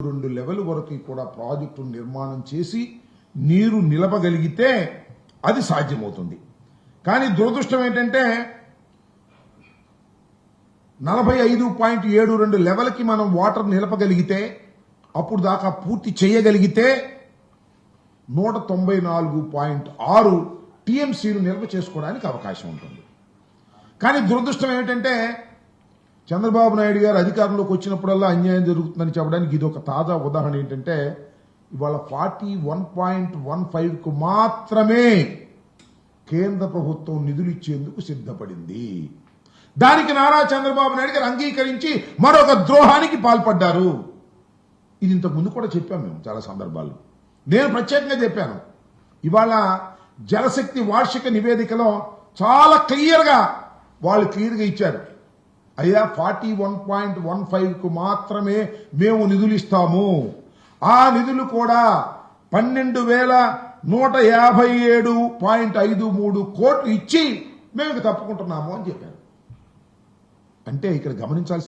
2 level వరకు కూడా project నిర్మాణం చేసి నీరు నిలపగలిగితే అది సాధ్యమవుతుంది. కానీ దురదృష్టం ఏంటంటే 45.72 లెవెల్కి మనం వాటర్ నిలపగలిగితే, అప్పుడు దాకా పూర్తి చేయగలిగితే 194.6 టీఎంసీలు నిల్వ చేసుకోవడానికి అవకాశం ఉంటుంది. కానీ దురదృష్టం ఏమిటంటే చంద్రబాబు నాయుడు గారు అధికారంలోకి వచ్చినప్పుడల్లా అన్యాయం జరుగుతుందని చెప్పడానికి ఇది ఒక తాజా ఉదాహరణ. ఏంటంటే ఇవాళ 41.15కు మాత్రమే కేంద్ర ప్రభుత్వం నిధులు ఇచ్చేందుకు సిద్ధపడింది. దానికి నారా చంద్రబాబు నాయుడు గారు అంగీకరించి మరొక ద్రోహానికి పాల్పడ్డారు. ఇది ఇంతకు ముందు కూడా చెప్పాం మేము చాలా సందర్భాల్లో. నేను ప్రత్యేకంగా చెప్పాను. ఇవాళ జలశక్తి వార్షిక నివేదికలో చాలా క్లియర్గా ఇచ్చారు. అయ్యా 41.15కు మాత్రమే మేము నిధులు ఇస్తాము. ఆ నిధులు కూడా 12,157.53 కోట్లు ఇచ్చి మేము తప్పుకుంటున్నాము అని చెప్పారు. అంటే ఇక్కడ గమనించాల్సి